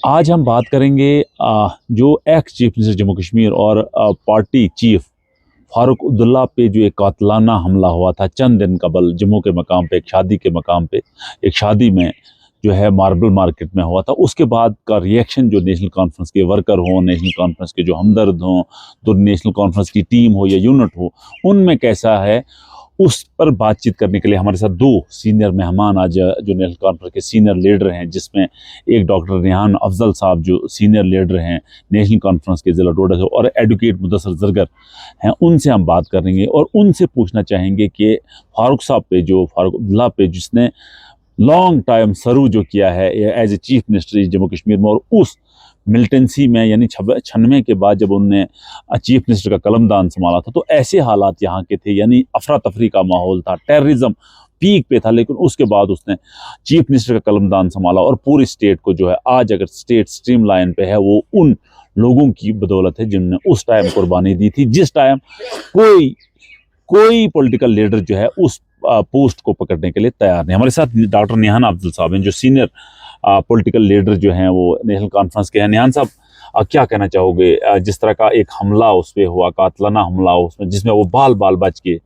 آج ہم بات کریں گے جو x chief minister Jammu Kashmir اور پارٹی چیف فاروق عبداللہ پہ جو ایک قاتلانہ حملہ ہوا تھا چند دن قبل جموں کے مقام پہ، ایک شادی کے مقام پہ، ایک شادی میں جو ہے ماربل مارکیٹ میں ہوا تھا، اس کے بعد کا ریئیکشن جو نیشنل کانفرنس کے ورکر ہوں، نیشنل کانفرنس کے جو ہمدرد ہوں، تو نیشنل کانفرنس کی ٹیم ہو یا یونٹ ہو، ان میں کیسا ہے، اس پر بات چیت کرنے کے لیے ہمارے ساتھ دو سینئر مہمان آج جو نیشنل کانفرنس کے سینئر لیڈر ہیں، جس میں ایک ڈاکٹر ریحان افضل صاحب جو سینئر لیڈر ہیں نیشنل کانفرنس کے ضلع ڈوڈا سے، اور ایڈوکیٹ مدثر زرگر ہیں، ان سے ہم بات کریں گے اور ان سے پوچھنا چاہیں گے کہ فاروق صاحب پہ، جو فاروق عبداللہ پہ، جس نے لانگ ٹائم سرو جو کیا ہے as a chief minister Jammu Kashmir میں، اور اس ملٹنسی میں یعنی 96 کے بعد جب انہوں نے چیف منسٹر کا قلم دان سنبھالا تھا تو ایسے حالات یہاں کے تھے، یعنی افراتفری کا ماحول تھا، ٹیررزم پیک پہ تھا، لیکن اس کے بعد اس نے چیف منسٹر کا قلم دان سنبھالا اور پوری اسٹیٹ کو جو ہے آج اگر اسٹیٹ سٹریم لائن پہ ہے وہ ان لوگوں کی بدولت ہے جن نے اس ٹائم قربانی دی تھی، جس ٹائم کوئی پولیٹیکل لیڈر جو ہے اس پوسٹ کو پکڑنے کے لیے تیار نہیں۔ ہمارے ساتھ ڈاکٹر ریحان افضل صاحب ہیں جو سینئر پولیٹیکل لیڈر جو ہیں، وہ نیشنل کانفرنس کے ہیں۔ ریحان صاحب، کیا کہنا چاہو گے جس طرح کا ایک حملہ اس پہ ہوا، قاتلانہ حملہ اس میں، جس میں وہ بال بچ گئے،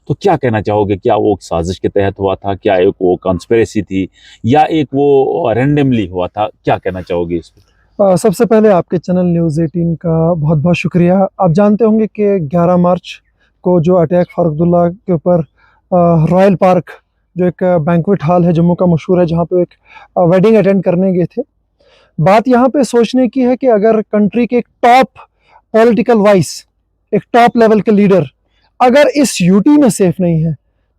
تو کیا کہنا چاہو گے؟ کیا وہ سازش کے تحت ہوا تھا؟ کیا ایک وہ کانسپریسی تھی یا ایک وہ رینڈملی ہوا تھا؟ کیا کہنا چاہو گے اس پہ؟ سب سے پہلے آپ کے چینل نیوز 18 کا بہت بہت شکریہ۔ آپ جانتے ہوں گے کہ 11 مارچ کو جو اٹیک فاروق عبداللہ کے اوپر رائل پارک، جو ایک بینکویٹ ہال ہے جموں کا مشہور ہے، جہاں پہ ایک ویڈنگ اٹینڈ کرنے گئے تھے، بات یہاں پہ سوچنے کی ہے کہ اگر کنٹری کے ایک ٹاپ پولیٹیکل وائس، ایک ٹاپ لیول کے لیڈر اگر اس یوٹی میں سیف نہیں ہے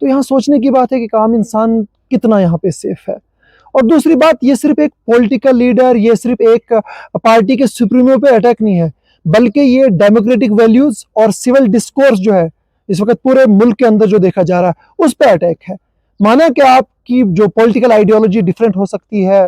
تو یہاں سوچنے کی بات ہے کہ عام انسان کتنا یہاں پہ سیف ہے۔ اور دوسری بات، یہ صرف ایک پولیٹیکل لیڈر، یہ صرف ایک پارٹی کے سپریمو پہ اٹیک نہیں ہے، بلکہ یہ ڈیموکریٹک ویلیوز اور سول ڈسکورس جو ہے اس وقت پورے ملک کے اندر جو دیکھا جا رہا ہے اس پہ اٹیک ہے۔ مانا کہ آپ کی جو پولیٹیکل آئیڈیالوجی ڈیفرنٹ ہو سکتی ہے،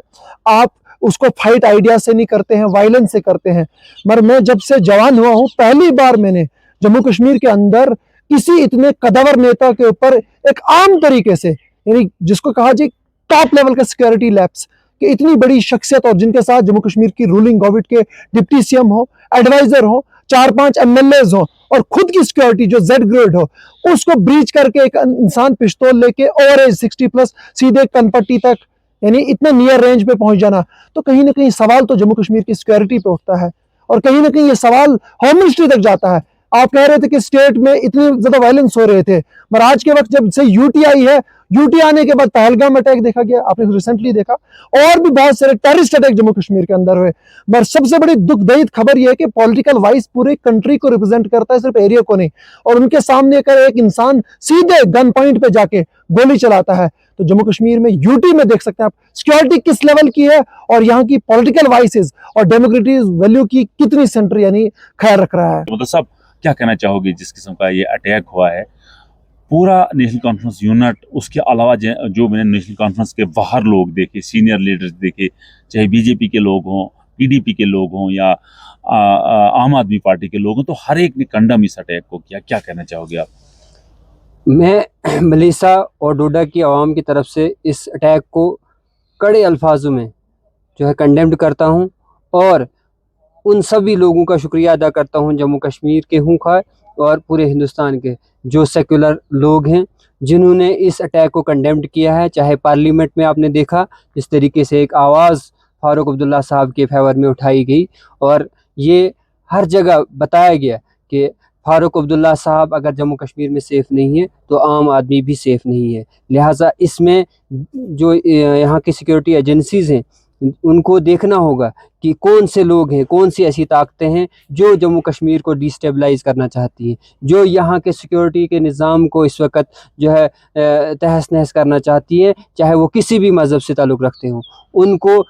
آپ اس کو فائٹ آئیڈیا سے نہیں کرتے ہیں، وائلنس سے کرتے ہیں، مگر میں جب سے جوان ہوا ہوں پہلی بار میں نے جموں کشمیر کے اندر کسی اتنے قدور نیتا کے اوپر ایک عام طریقے سے، یعنی جس کو کہا جائے ٹاپ لیول کا سیکیورٹی لیپس، کہ اتنی بڑی شخصیت اور جن کے ساتھ جموں کشمیر کی رولنگ گورنمنٹ کے ڈپٹی سی ایم ہو، ایڈوائزر ہو، 4-5 ایم ایل ایز ہو، اور خود کی سیکیورٹی جو زیڈ گریڈ ہو، اس کو بریچ کر کے ایک انسان پستول لے کے اوور ایج 60+ سیدھے کنپٹی تک، یعنی اتنے نیئر رینج پہ پہنچ جانا، تو کہیں نہ کہیں سوال تو جموں کشمیر کی سیکیورٹی پہ اٹھتا ہے، اور کہیں نہ کہیں یہ سوال ہوم منسٹری تک جاتا ہے۔ آپ کہہ رہے تھے کہ اسٹیٹ میں اتنے زیادہ وائلنس ہو رہے تھے، مگر آج کے وقت جب سے یوٹی آئی ہے، یوٹی آنے کے بعد پہلگام اٹیک دیکھا گیا، آپ نے ریسنٹلی دیکھا، اور بھی بہت سارے ٹیررسٹ اٹیک جموں کشمیر کے اندر ہوئے، مگر سب سے بڑی دکھ دہی خبر یہ ہے کہ پولیٹیکل وائس پورے کنٹری کو ریپرزینٹ کرتا ہے، صرف ایریا کو نہیں، اور ان کے سامنے اگر ایک انسان سیدھے گن پوائنٹ پہ جا کے گولی چلاتا ہے تو جموں کشمیر میں یوٹی میں دیکھ سکتے ہیں آپ سیکیورٹی کس لیول کی ہے، اور یہاں کی پولیٹیکل وائسز اور ڈیموکریٹک ویلیو کی کتنی سینٹر یعنی خیال رکھ رہا ہے۔ صاحب، کیا کہنا چاہو گے جس قسم کا یہ اٹیک ہوا ہے؟ پورا نیشنل کانفرنس یونٹ، اس کے علاوہ جو میں نے نیشنل کانفرنس کے باہر لوگ دیکھے، سینئر لیڈرز دیکھے، چاہے بی جے پی کے لوگ ہوں، پی ڈی پی کے لوگ ہوں یا عام آدمی پارٹی کے لوگ ہوں، تو ہر ایک نے کنڈم اس اٹیک کو کیا۔ کیا کہنا چاہو گے آپ؟ میں ملیسا اور ڈوڈا کی عوام کی طرف سے اس اٹیک کو کڑے الفاظوں میں جو ہے کنڈیمڈ کرتا ہوں، اور ان سبھی لوگوں کا شکریہ ادا کرتا ہوں، جموں کشمیر کے ہوں خواہ اور پورے ہندوستان کے جو سیکولر لوگ ہیں جنہوں نے اس اٹیک کو کنڈیمڈ کیا ہے۔ چاہے پارلیمنٹ میں آپ نے دیکھا اس طریقے سے ایک آواز فاروق عبداللہ صاحب کے فیور میں اٹھائی گئی، اور یہ ہر جگہ بتایا گیا کہ فاروق عبداللہ صاحب اگر جموں کشمیر میں سیف نہیں ہے تو عام آدمی بھی سیف نہیں ہے، لہٰذا اس میں جو یہاں کی سیکیورٹی ایجنسیز ہیں ان کو دیکھنا ہوگا کہ کون سے لوگ ہیں، کون سی ایسی طاقتیں ہیں جو جموں کشمیر کو ڈی اسٹیبلائز کرنا چاہتی ہیں، جو یہاں کے سیکیورٹی کے نظام کو اس وقت جو ہے تہس نہس کرنا چاہتی ہیں، چاہے وہ کسی بھی مذہب سے تعلق رکھتے ہوں۔ ان کو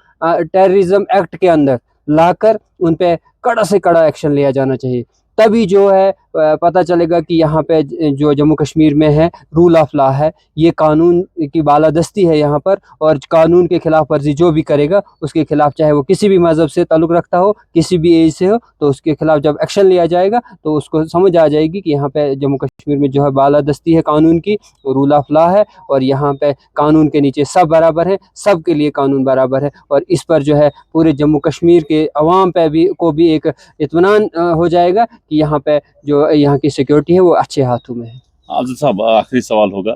ٹیررزم ایکٹ کے اندر لا کر ان پہ کڑا سے کڑا ایکشن لیا جانا چاہیے۔ तभी जो है पता चलेगा कि यहाँ पे जो जम्मू कश्मीर में है रूल ऑफ लॉ है, ये कानून की बालादस्ती है यहाँ पर, और कानून के खिलाफ वर्जी जो भी करेगा उसके खिलाफ, चाहे वो किसी भी मज़हब से ताल्लुक़ रखता हो, किसी भी एज से हो, तो उसके खिलाफ जब एक्शन लिया जाएगा तो उसको समझ आ जाएगी कि यहाँ पे जम्मू कश्मीर में जो है बालादस्ती है कानून की, रूल ऑफ लॉ है, और यहाँ पे कानून के नीचे सब बराबर है, सब के लिए कानून बराबर है। और इस पर जो है पूरे जम्मू कश्मीर के अवाम पे भी एक इत्मीनान हो जाएगा कि यहाँ पे जो यहाँ की सिक्योरिटी है वो अच्छे हाथों में है। अफजल साहब, आखिरी सवाल होगा,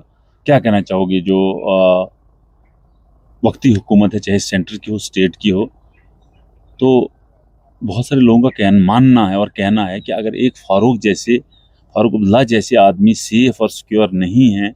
क्या कहना चाहोगे जो वक्ती हुकूमत है, चाहे सेंटर की हो स्टेट की हो, तो बहुत सारे लोगों का मानना है और कहना है कि अगर एक फारूक अब्दुल्ला जैसे आदमी सेफ और सिक्योर नहीं है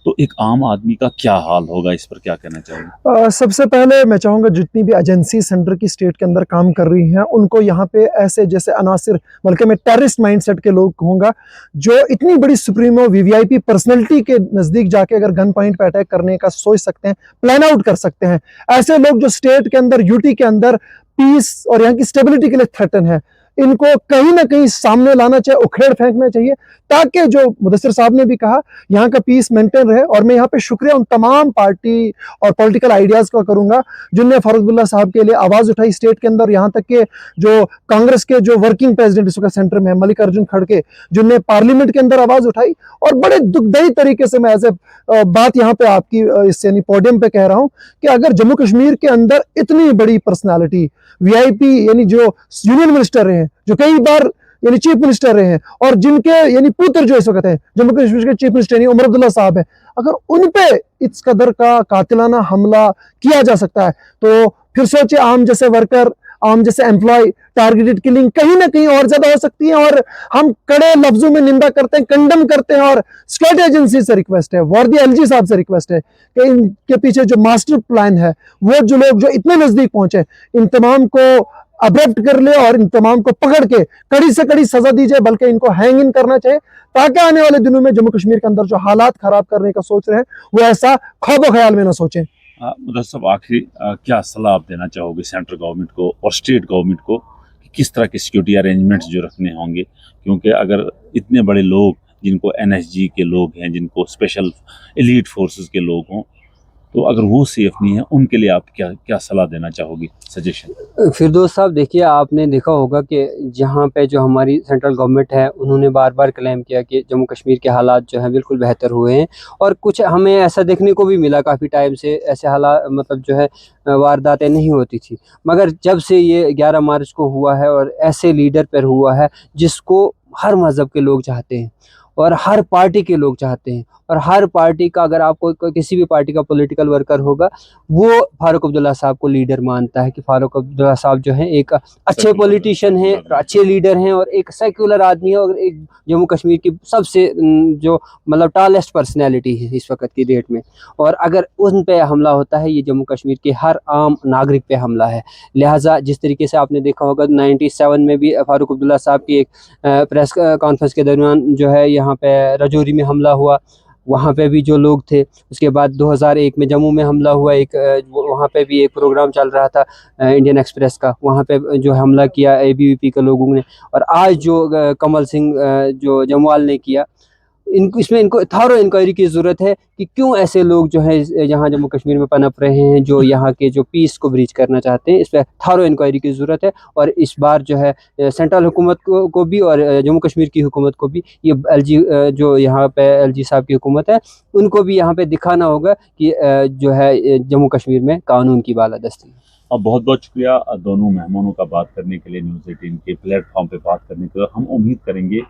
तो एक आम आदमी का क्या हाल होगा, इस पर क्या कहना चाहोगे? सबसे पहले मैं चाहूँगा जितनी भी एजेंसी सेंटर की स्टेट के अंदर काम कर रही हैं उनको यहाँ पे ऐसे जैसे अनासिर, बल्कि मैं टेररिस्ट माइंडसेट के लोग कहूँगा, जो इतनी बड़ी सुप्रीमो वीवीआईपी पर्सनैलिटी के नज़दीक जाके अगर गन पॉइंट पे अटैक करने का सोच सकते हैं, प्लान आउट कर सकते हैं, ऐसे लोग जो स्टेट के अंदर, यूटी के अंदर पीस और यहाँ की स्टेबिलिटी के लिए थ्रेटन है, इनको कहीं ना कहीं सामने लाना चाहिए, उखेड़ फेंकना चाहिए, ताकि जो मुदस्सिर साहब ने भी कहा यहाँ का पीस मेंटेन रहे। और मैं यहाँ पे शुक्रिया उन तमाम पार्टी और पॉलिटिकल आइडियाज़ का करूँगा जिनने फारूक अब्दुल्ला साहब के लिए आवाज़ उठाई स्टेट के अंदर, यहाँ तक कि जो कांग्रेस के जो वर्किंग प्रेसिडेंट इस वक्त सेंटर में है मल्लिकार्जुन खड़गे, जिनने पार्लियामेंट के अंदर आवाज़ उठाई। और बड़े दुखदाई तरीके से मैं एज ए बात यहाँ पे आपकी इस यानी पोडियम पे कह रहा हूँ कि अगर जम्मू कश्मीर के अंदर इतनी बड़ी पर्सनालिटी वीआईपी यानी जो यूनियन मिनिस्टर रहे हैं, जो कई बार यानी चीफ मिनिस्टर रहे हैं, और जिनके यानी पुत्र जो इस वक्त हैं जम्मू कश्मीर के चीफ मिनिस्टर यानी उमर अब्दुल्ला साहब हैं, अगर उन पे इस कदर का कातिलाना हमला किया जा सकता है तो फिर सोचे आम जैसे वर्कर, आम जैसे एम्प्लॉय टारगेटेड किलिंग कहीं ना कहीं और ज्यादा हो सकती है। और हम कड़े लफ्जों में निंदा करते हैं, कंडम करते हैं, और स्टेट एजेंसी से रिक्वेस्ट है, वारदी एलजी साहब से रिक्वेस्ट है कि इनके पीछे जो मास्टर प्लान है, वो जो लोग जो इतने नजदीक पहुंचे, इन तमाम को अब्रप्ट कर ले और इन तमाम को पकड़ के कड़ी से कड़ी सजा दी जाए, बल्कि इनको हैंग इन करना चाहिए, ताकि आने वाले दिनों में जम्मू कश्मीर के अंदर जो हालात खराब करने का सोच रहे हैं वो ऐसा ख्वाबो ख्याल में ना सोचें। मुदस्सिर साहब, आखिरी क्या सलाह आप देना चाहोगे सेंट्रल गवर्नमेंट को और स्टेट गवर्नमेंट को कि किस तरह के सिक्योरिटी अरेंजमेंट्स जो रखने होंगे? क्योंकि अगर इतने बड़े लोग जिनको एनएसजी के लोग हैं, जिनको स्पेशल एलीट फोर्सेस के लोग हों, तो अगर वो सेफ नहीं है, उनके लिए आप क्या सलाह देना चाहोगे, सजेशन? फिरदौस साहब, देखिए आपने देखा होगा कि जहाँ पे जो हमारी सेंट्रल गवर्नमेंट है उन्होंने बार बार क्लेम किया कि जम्मू कश्मीर के हालात जो हैं बिल्कुल बेहतर हुए हैं, और कुछ हमें ऐसा देखने को भी मिला काफ़ी टाइम से ऐसे हालात मतलब जो है वारदातें नहीं होती थी। मगर जब से ये 11 मार्च को हुआ है और ऐसे लीडर पर हुआ है जिसको हर मज़हब के लोग चाहते हैं और हर पार्टी के लोग चाहते हैं, और हर पार्टी का, अगर आपको किसी भी पार्टी का पॉलिटिकल वर्कर होगा वो फारूक अब्दुल्ला साहब को लीडर मानता है कि फारूक अब्दुल्ला साहब जो हैं एक अच्छे पॉलिटिशियन हैं, अच्छे लीडर हैं और एक सेक्युलर आदमी है, और एक जम्मू कश्मीर की सबसे जो मतलब टॉलेस्ट पर्सनैलिटी है इस वक्त की डेट में। और अगर उन पे हमला होता है, ये जम्मू कश्मीर के हर आम नागरिक पे हमला है। लिहाजा जिस तरीके से आपने देखा होगा 97 में भी फारूक अब्दुल्ला साहब की एक प्रेस कॉन्फ्रेंस के दरमियान जो है यहाँ पे रजौरी में हमला हुआ, वहाँ पे भी जो लोग थे। उसके बाद 2001 में जम्मू में हमला हुआ, एक वहाँ पे भी एक प्रोग्राम चल रहा था इंडियन एक्सप्रेस का, वहाँ पे जो हमला किया एबीवीपी के लोगों ने। और आज जो कमल सिंह जो जमवाल ने किया, इनको थारो इंक्वायरी की ज़रूरत है कि क्यों ऐसे लोग जो है यहाँ जम्मू कश्मीर में पनप रहे हैं, जो यहाँ के जो पीस को ब्रीच करना चाहते हैं। इस पर थारो इंक्वायरी की ज़रूरत है, और इस बार जो है सेंट्रल हुकूमत को भी और जम्मू कश्मीर की हुकूमत को भी, ये एलजी जो यहाँ पे एलजी साहब की हुकूमत है, उनको भी यहाँ पे दिखाना होगा कि जो है जम्मू कश्मीर में कानून की बालादस्ती है। अब बहुत बहुत शुक्रिया दोनों मेहमानों का बात करने के लिए, न्यूज़ 18 के प्लेटफॉर्म पे बात करने के लिए। हम उम्मीद करेंगे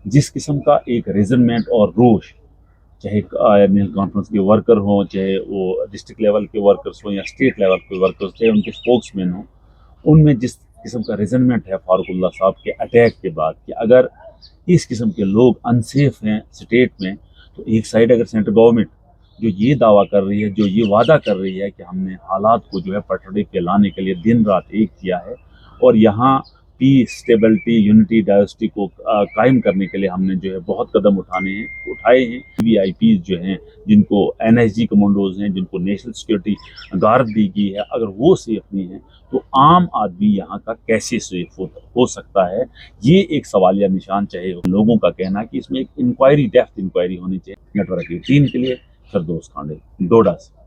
जिस किस्म का एक रेजनमेंट और रोष, चाहे नेशनल कॉन्फ्रेंस के वर्कर हों, चाहे वो डिस्ट्रिक्ट लेवल के वर्कर्स हों या स्टेट लेवल के वर्कर्स, चाहे उनके स्पोक्समैन हों, उनमें जिस किस्म का रेजनमेंट है फारूक अब्दुल्ला साहब के अटैक के बाद कि अगर इस किस्म के लोग अनसेफ हैं स्टेट में, तो एक साइड अगर सेंट्रल गवर्नमेंट जो ये दावा कर रही है, जो ये वादा कर रही है कि हमने हालात को जो है पटड़ी पे लाने के लिए दिन रात एक किया है, और यहाँ पीस, स्टेबिलिटी, यूनिटी, डाइवर्सिटी को कायम करने के लिए हमने जो है बहुत कदम उठाए हैं। वीआईपीज जो हैं, जिनको एनएसजी कमांडोज हैं, जिनको नेशनल सिक्योरिटी गार्ड दी गई है, अगर वो सेफ नहीं है तो आम आदमी यहाँ का कैसे सेफ होता है? ہو سکتا ہے، یہ ایک سوالیہ نشان چاہے لوگوں کا کہنا کہ اس میں ایک انکوائری ڈیپتھ انکوائری ہونی چاہیے۔ نیٹ ورک 18 کے لیے فردوس کھانڈے، ڈوڈا سے۔